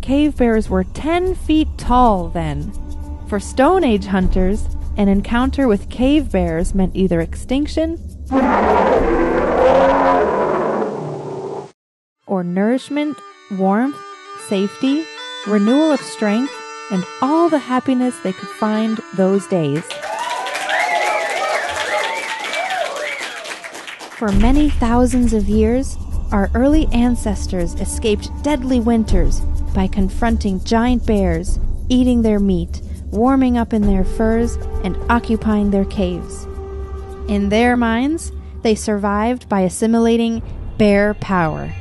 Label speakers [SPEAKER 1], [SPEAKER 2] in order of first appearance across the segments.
[SPEAKER 1] Cave bears were 10 feet tall then. For Stone Age hunters, an encounter with cave bears meant either extinction or nourishment, warmth, safety, renewal of strength, and all the happiness they could find those days. For many thousands of years, our early ancestors escaped deadly winters by confronting giant bears, eating their meat, warming up in their furs, and occupying their caves. In their minds, they survived by assimilating bear power.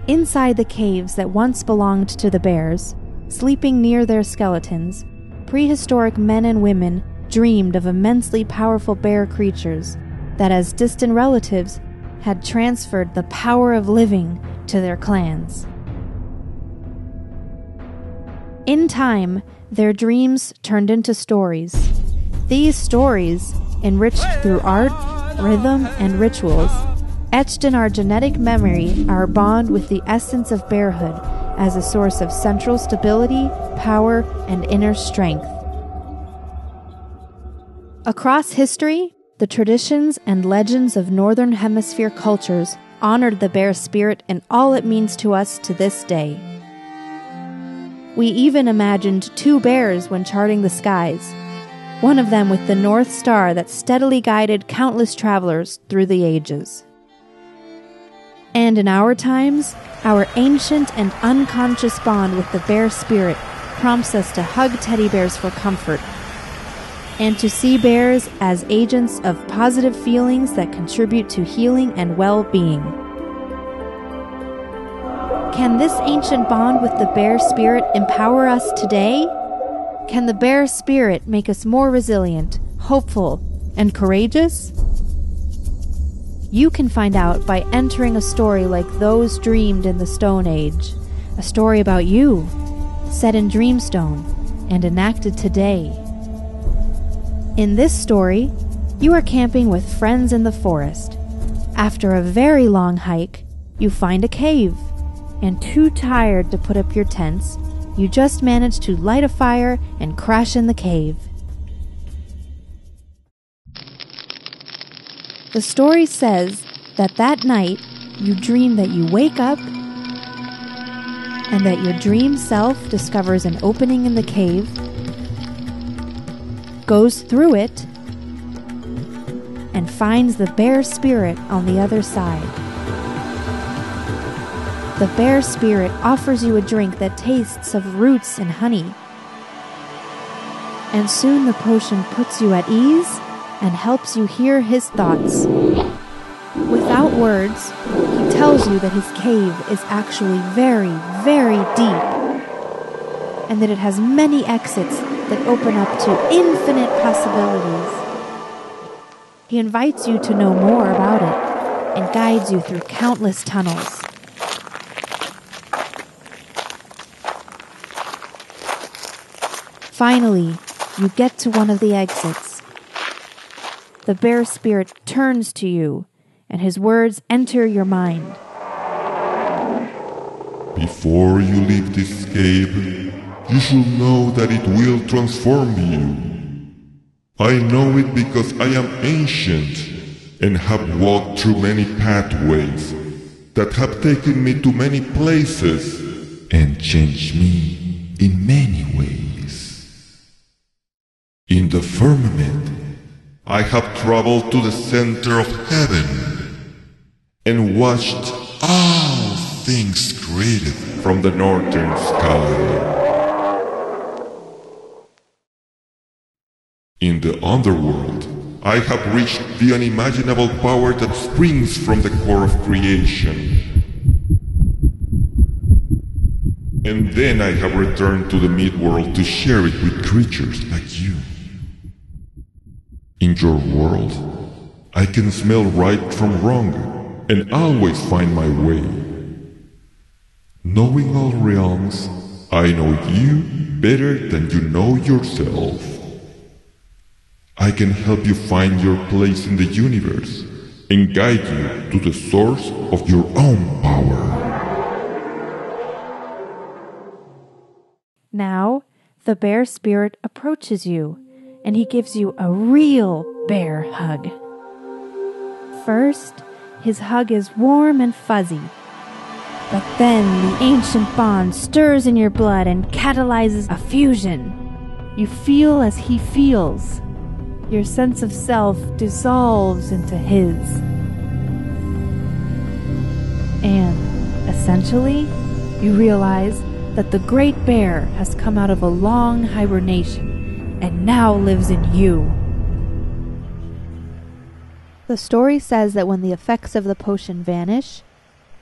[SPEAKER 1] Inside the caves that once belonged to the bears, sleeping near their skeletons, prehistoric men and women dreamed of immensely powerful bear creatures that, as distant relatives, had transferred the power of living to their clans. In time, their dreams turned into stories. These stories, enriched through art, rhythm, and rituals, etched in our genetic memory our bond with the essence of bearhood as a source of central stability, power, and inner strength. Across history, the traditions and legends of Northern Hemisphere cultures honored the bear spirit and all it means to us to this day. We even imagined two bears when charting the skies, one of them with the North Star that steadily guided countless travelers through the ages. And in our times, our ancient and unconscious bond with the bear spirit prompts us to hug teddy bears for comfort, and to see bears as agents of positive feelings that contribute to healing and well-being. Can this ancient bond with the bear spirit empower us today? Can the bear spirit make us more resilient, hopeful, and courageous? You can find out by entering a story like those dreamed in the Stone Age, a story about you, set in Dreamstone, and enacted today. In this story, you are camping with friends in the forest. After a very long hike, you find a cave, and too tired to put up your tents, you just manage to light a fire and crash in the cave. The story says that night you dream that you wake up and that your dream self discovers an opening in the cave, goes through it, and finds the bear spirit on the other side. The bear spirit offers you a drink that tastes of roots and honey. And soon the potion puts you at ease and helps you hear his thoughts. Without words, he tells you that his cave is actually very, very deep, and that it has many exits that open up to infinite possibilities. He invites you to know more about it and guides you through countless tunnels. Finally, you get to one of the exits. The bear spirit turns to you, and his words enter your mind.
[SPEAKER 2] Before you leave this cave, you should know that it will transform you. I know it because I am ancient and have walked through many pathways that have taken me to many places and changed me in many ways. In the firmament, I have traveled to the center of heaven, and watched all things created from the northern sky. In the underworld, I have reached the unimaginable power that springs from the core of creation. And then I have returned to the midworld to share it with creatures like you. In your world, I can smell right from wrong and always find my way. Knowing all realms, I know you better than you know yourself. I can help you find your place in the universe and guide you to the source of your own power.
[SPEAKER 1] Now, the bear spirit approaches you, and he gives you a real bear hug. First, his hug is warm and fuzzy, but then the ancient bond stirs in your blood and catalyzes a fusion. You feel as he feels. Your sense of self dissolves into his. And, essentially, you realize that the Great Bear has come out of a long hibernation and now lives in you. The story says that when the effects of the potion vanish,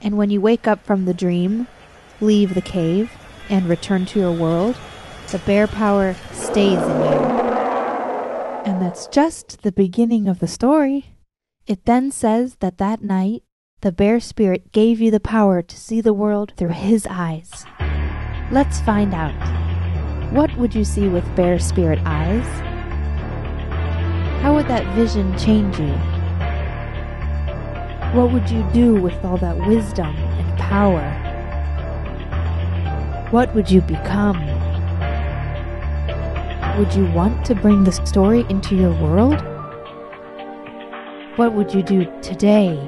[SPEAKER 1] and when you wake up from the dream, leave the cave, and return to your world, the bear power stays in you. And that's just the beginning of the story. It then says that that night, the bear spirit gave you the power to see the world through his eyes. Let's find out. What would you see with bear spirit eyes? How would that vision change you? What would you do with all that wisdom and power? What would you become? Would you want to bring the story into your world? What would you do today